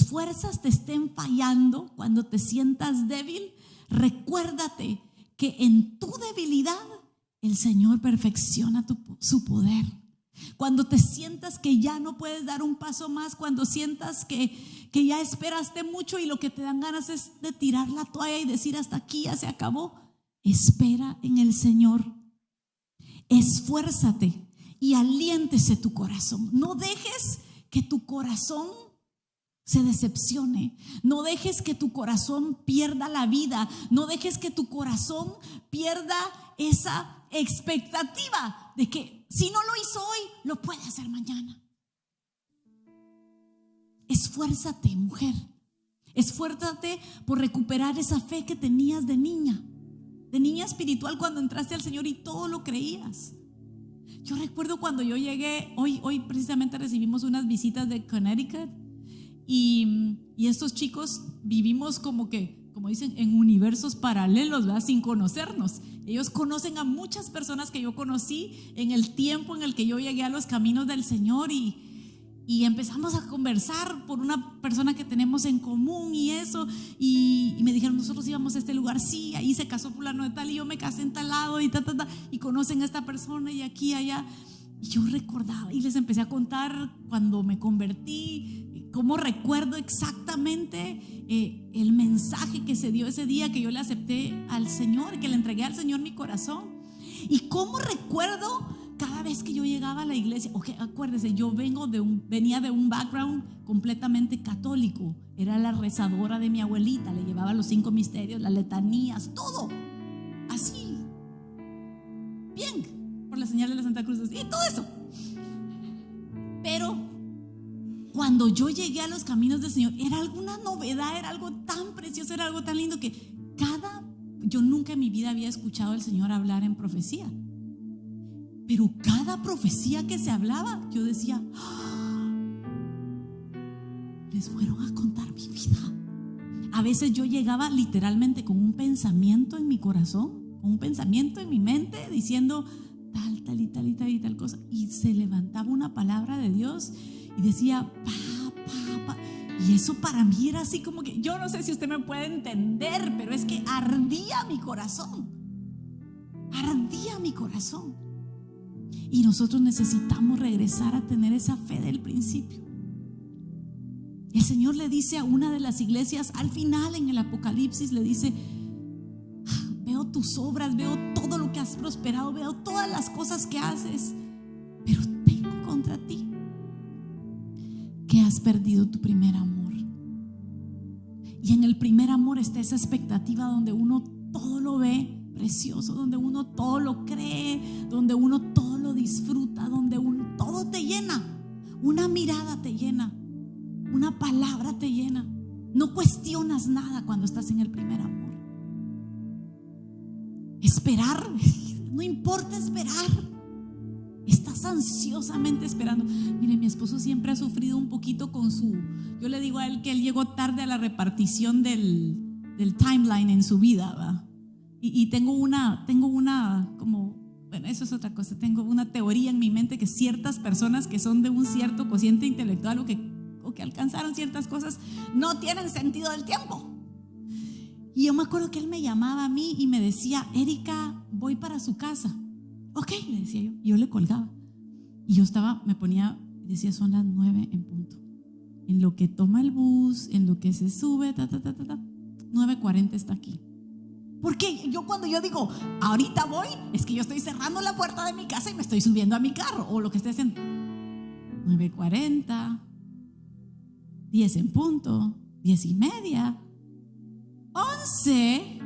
fuerzas te estén fallando, cuando te sientas débil, recuérdate que en tu debilidad el Señor perfecciona su poder. Cuando te sientas que ya no puedes dar un paso más, cuando sientas que ya esperaste mucho y lo que te dan ganas es de tirar la toalla y decir: hasta aquí, ya se acabó, espera en el Señor. Esfuérzate y aliéntese tu corazón. No dejes que tu corazón se decepcione. No dejes que tu corazón pierda la vida. No dejes que tu corazón pierda esa expectativa de que si no lo hizo hoy, lo puede hacer mañana. Esfuérzate, mujer. Esfuérzate por recuperar esa fe que tenías de niña espiritual, cuando entraste al Señor y todo lo creías. Yo recuerdo cuando yo llegué, hoy precisamente recibimos unas visitas de Connecticut y estos chicos vivimos como dicen, en universos paralelos, ¿verdad? Sin conocernos. Ellos conocen a muchas personas que yo conocí en el tiempo en el que yo llegué a los caminos del Señor y empezamos a conversar por una persona que tenemos en común y eso, y me dijeron, nosotros íbamos a este lugar, sí, ahí se casó fulano de tal y yo me casé en tal lado y y conocen a esta persona y aquí, allá. Y yo recordaba y les empecé a contar cuando me convertí, cómo recuerdo exactamente el mensaje que se dio ese día que yo le acepté al Señor, que le entregué al Señor mi corazón, y cómo recuerdo cada vez que yo llegaba a la iglesia. Acuérdese, yo venía de un background completamente católico. Era la rezadora de mi abuelita, le llevaba los 5 misterios, las letanías, todo así, bien, por la señal de la Santa Cruz y todo eso. Pero cuando yo llegué a los caminos del Señor, era alguna novedad, era algo tan precioso, era algo tan lindo que yo nunca en mi vida había escuchado al Señor hablar en profecía. Pero cada profecía que se hablaba, yo decía, les fueron a contar mi vida. A veces yo llegaba literalmente con un pensamiento en mi corazón, con un pensamiento en mi mente, diciendo tal y tal cosa, y se levantaba una palabra de Dios y decía, pa. Y eso para mí era así como que, yo no sé si usted me puede entender, pero es que ardía mi corazón. Y nosotros necesitamos regresar a tener esa fe del principio. El Señor le dice a una de las iglesias al final en el Apocalipsis, le dice, veo tus obras, veo todo lo que has prosperado, veo todas las cosas que haces, pero tengo contra ti que has perdido tu primer amor. Y en el primer amor está esa expectativa donde uno todo lo ve precioso, donde uno todo lo cree, donde uno todo lo disfruta, donde todo te llena. Una mirada te llena, una palabra te llena. No cuestionas nada cuando estás en el primer amor. Esperar, no importa esperar. Estás ansiosamente esperando. Mire, mi esposo siempre ha sufrido un poquito con yo le digo a él que él llegó tarde a la repartición del timeline en su vida, ¿va? Y tengo una bueno, eso es otra cosa. Tengo una teoría en mi mente que ciertas personas que son de un cierto cociente intelectual o que alcanzaron ciertas cosas no tienen sentido del tiempo. Y yo me acuerdo que él me llamaba a mí y me decía, Erika, voy para su casa. Ok, le decía yo. Y yo le colgaba. Y yo me ponía, decía, son las 9 en punto. En lo que toma el bus, en lo que se sube, 9:40 está aquí. Porque cuando yo digo, ahorita voy, es que yo estoy cerrando la puerta de mi casa y me estoy subiendo a mi carro, o lo que estoy haciendo. 9:40, 10 en punto, 10:30, 11.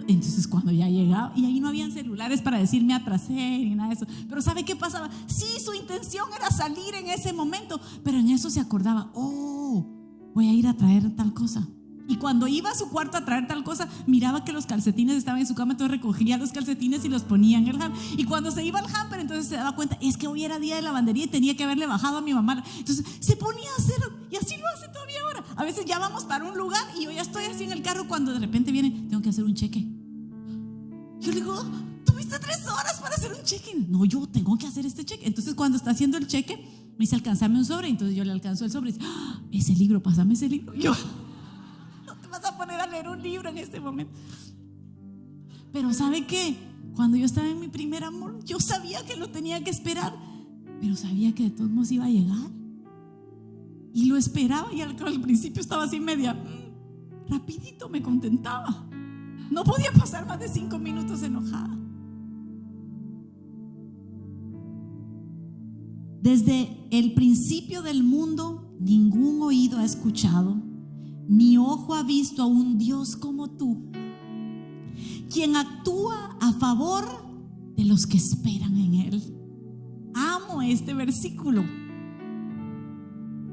Entonces cuando ya llegaba, y ahí no habían celulares para decirme atrasé ni nada de eso, pero ¿sabe qué pasaba? Sí, su intención era salir en ese momento, pero en eso se acordaba, voy a ir a traer tal cosa. Y cuando iba a su cuarto a traer tal cosa, miraba que los calcetines estaban en su cama, entonces recogía los calcetines y los ponía en el hamper. Y cuando se iba al hamper, entonces se daba cuenta, es que hoy era día de lavandería y tenía que haberle bajado a mi mamá. Entonces se ponía a hacer, y así lo hace todavía ahora. A veces ya vamos para un lugar y yo ya estoy así en el carro cuando de repente viene, tengo que hacer un cheque. Yo le digo, ¿tuviste 3 horas para hacer un cheque? No, yo tengo que hacer este cheque. Entonces cuando está haciendo el cheque, me dice, alcanzame un sobre. Entonces yo le alcanzo el sobre y dice, ese libro, pásame ese libro. Y yo, vas a poner a leer un libro en este momento. Pero ¿sabe qué? Cuando yo estaba en mi primer amor, yo sabía que lo tenía que esperar, pero sabía que de todos modos iba a llegar. Y lo esperaba, y al principio estaba así media rapidito, me contentaba. No podía pasar más de 5 minutos enojada. Desde el principio del mundo, ningún oído ha escuchado, ni ojo ha visto a un Dios como tú, quien actúa a favor de los que esperan en Él. Amo este versículo.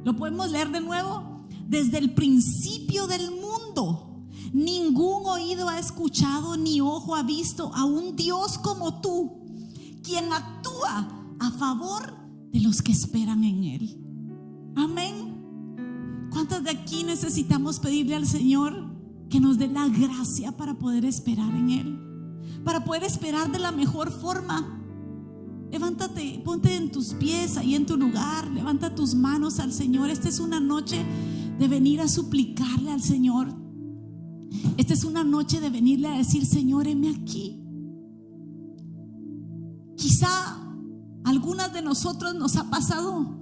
¿Lo podemos leer de nuevo? desde el principio del mundo, ningún oído ha escuchado ni ojo ha visto a un Dios como tú, quien actúa a favor de los que esperan en Él. Amén. ¿Cuántos de aquí necesitamos pedirle al Señor que nos dé la gracia para poder esperar en Él? Para poder esperar de la mejor forma. Levántate, ponte en tus pies ahí en tu lugar, levanta tus manos al Señor. Esta es una noche de venir a suplicarle al Señor. Esta es una noche de venirle a decir: Señor, heme aquí. Quizá algunas de nosotros nos ha pasado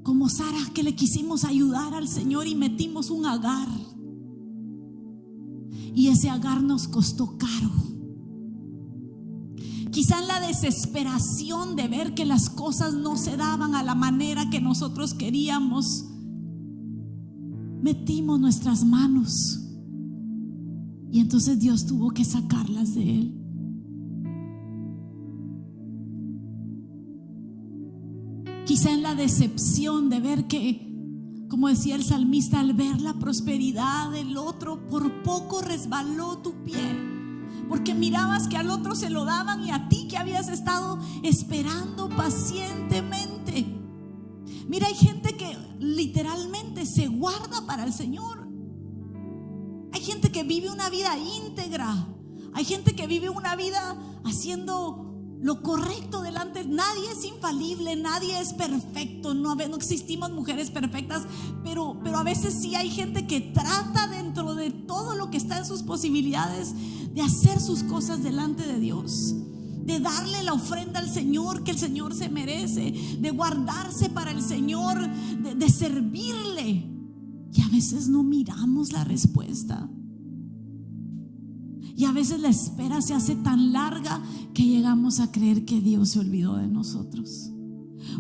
como Sara, que le quisimos ayudar al Señor y metimos un Agar, y ese Agar nos costó caro. Quizá en la desesperación de ver que las cosas no se daban a la manera que nosotros queríamos, metimos nuestras manos y entonces Dios tuvo que sacarlas de Él. Quizá en la decepción de ver que, como decía el salmista, al ver la prosperidad del otro, por poco resbaló tu pie, porque mirabas que al otro se lo daban y a ti que habías estado esperando pacientemente. Mira, hay gente que literalmente se guarda para el Señor. Hay gente que vive una vida íntegra. Hay gente que vive una vida haciendo lo correcto delante. Nadie es infalible, nadie es perfecto. No existimos mujeres perfectas, pero a veces sí hay gente que trata dentro de todo lo que está en sus posibilidades de hacer sus cosas delante de Dios, de darle la ofrenda al Señor que el Señor se merece, de guardarse para el Señor, de servirle. Y a veces no miramos la respuesta. Y a veces la espera se hace tan larga que llegamos a creer que Dios se olvidó de nosotros.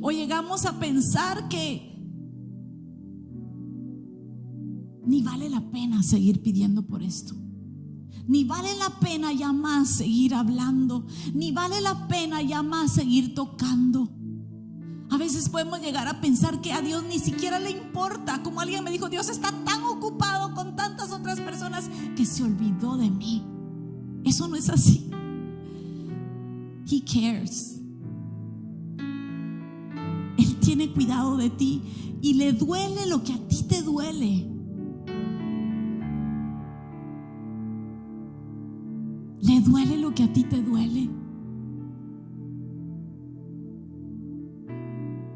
O llegamos a pensar que ni vale la pena seguir pidiendo por esto. Ni vale la pena ya más seguir hablando. Ni vale la pena ya más seguir tocando. A veces podemos llegar a pensar que a Dios ni siquiera le importa. Como alguien me dijo: Dios está tan ocupado con tantas otras personas que se olvidó de mí. Eso no es así. He cares. Él tiene cuidado de ti y le duele lo que a ti te duele. Le duele lo que a ti te duele.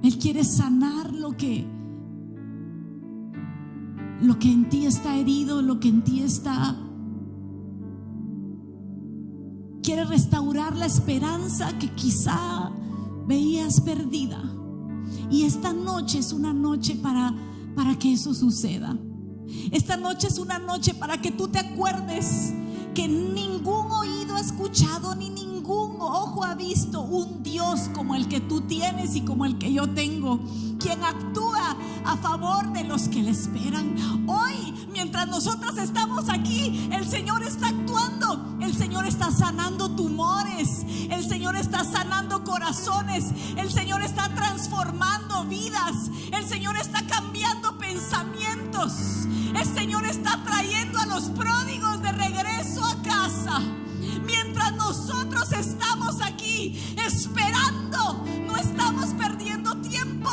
Él quiere sanar lo que en ti está herido, lo que en ti está. Quiere restaurar la esperanza que quizá veías perdida. Y esta noche es una noche para que eso suceda. Esta noche es una noche para que tú te acuerdes que ningún oído ha escuchado ni ningún ojo ha visto un Dios como el que tú tienes y como el que yo tengo, quien actúa a favor de los que le esperan. Hoy, mientras nosotras estamos aquí, el Señor está actuando. El Señor está sanando tumores. El Señor está sanando corazones. El Señor está transformando vidas. El Señor está cambiando pensamientos. El Señor está trayendo a los pródigos de regreso a casa. Mientras nosotros estamos aquí esperando, no estamos perdiendo tiempo.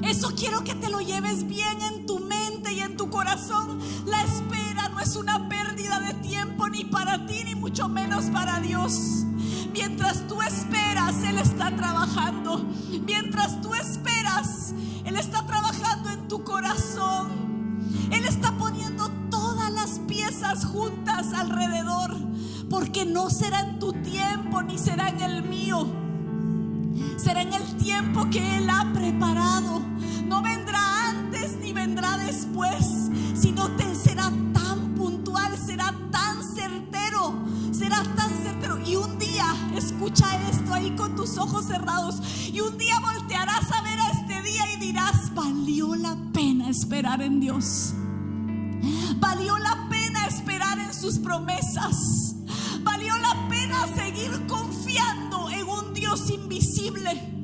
Eso quiero que te lo lleves bien en tu mente y en tu corazón. La espera no es una pérdida de tiempo, ni para ti ni mucho menos para Dios. Mientras tú esperas, Él está trabajando. Mientras tú esperas, Él está trabajando en tu corazón. Él está poniendo todas las piezas juntas alrededor, porque no será en tu tiempo ni será en el mío. Será en el tiempo que Él ha preparado. No vendrá antes ni vendrá después, sino será tan puntual, será tan certero, será tan certero. Y un día, escucha esto ahí con tus ojos cerrados, y un día voltearás a ver a este día y dirás: valió la pena esperar en Dios. Valió la pena esperar en sus promesas. Valió la pena seguir confiando en un Dios invisible.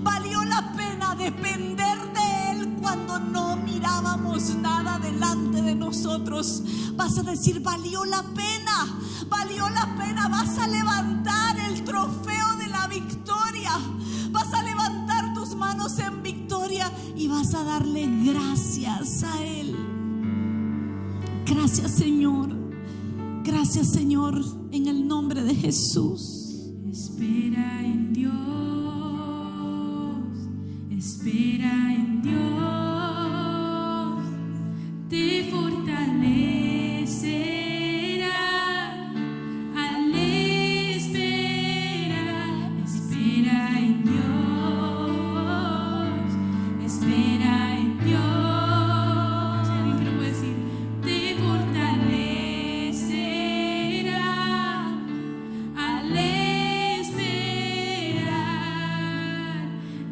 Valió la pena depender de Él cuando no mirábamos nada delante de nosotros, vas a decir: valió la pena, valió la pena. Vas a levantar el trofeo de la victoria, vas a levantar tus manos en victoria y vas a darle gracias a Él. Gracias, Señor. Gracias, Señor, en el nombre de Jesús. Espera en Dios, espera en Dios, te fortalecerá al esperar. Espera en Dios, espera en Dios. ¿Alguien que lo puede decir? Te fortalecerá al esperar.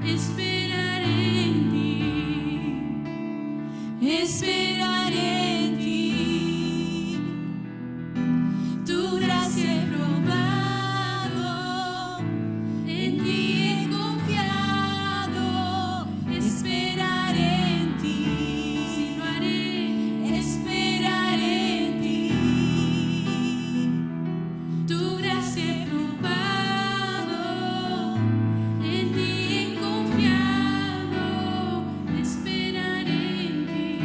Esperar en ti, esperar en ti. Tu gracia he probado, en ti he confiado. Esperar en ti, si lo haré. Esperar en ti. Tu gracia he probado, en ti he confiado. Esperar en ti,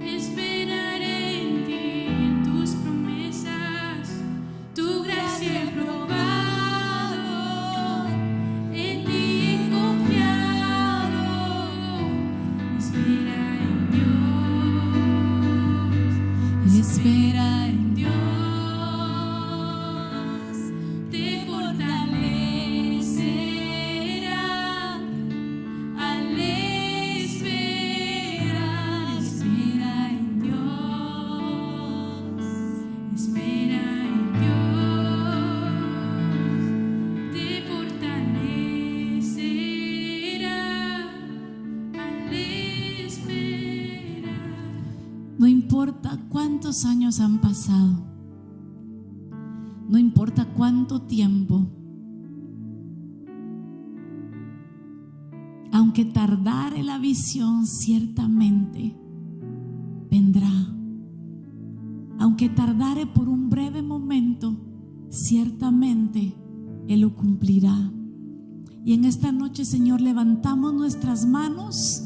esperar en ti, en tus promesas. Tu gracia he probado, en ti he confiado. Espera en Dios, espera en Dios, te fortalecerá al esperar. Espera en Dios, espera en Dios, te fortalecerá al esperar. No importa cuántos años han pasado, no importa cuánto tiempo, aunque tardare la visión, ciertamente vendrá. Aunque tardare por un breve momento, ciertamente Él lo cumplirá. Y en esta noche, Señor, levantamos nuestras manos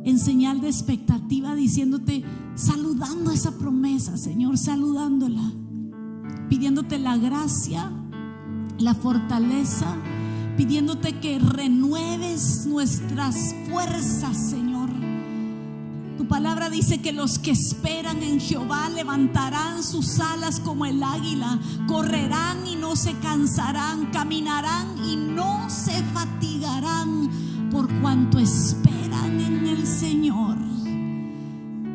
en señal de expectativa, diciéndote, saludando esa promesa, Señor, saludándola, pidiéndote la gracia, la fortaleza, pidiéndote que renueves nuestras fuerzas, Señor. Tu palabra dice que los que esperan en Jehová levantarán sus alas como el águila, correrán y no se cansarán, caminarán y no se fatigarán, por cuanto esperan en el Señor.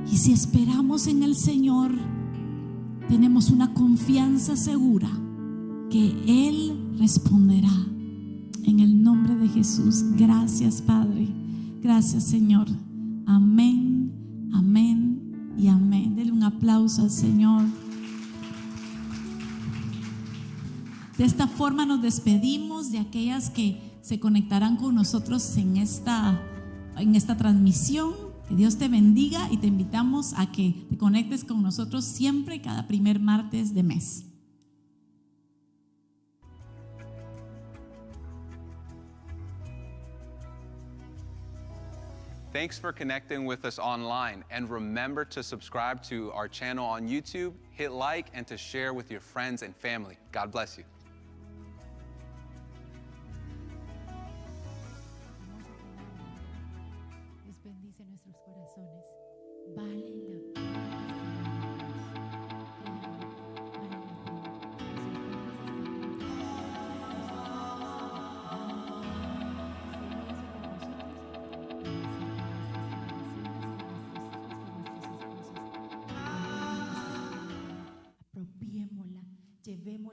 Y si esperamos en el Señor, tenemos una confianza segura que Él responderá. En el nombre de Jesús. Gracias, Padre. Gracias, Señor. Amén, amén y amén. Dele un aplauso al Señor. De esta forma nos despedimos de aquellas que se conectarán con nosotros en esta transmisión. Que Dios te bendiga y te invitamos a que te conectes con nosotros siempre, cada primer martes de mes. Thanks for connecting with us online, and remember to subscribe to our channel on YouTube, hit like, and to share with your friends and family. God bless you. Dios bendice nuestros corazones. Vale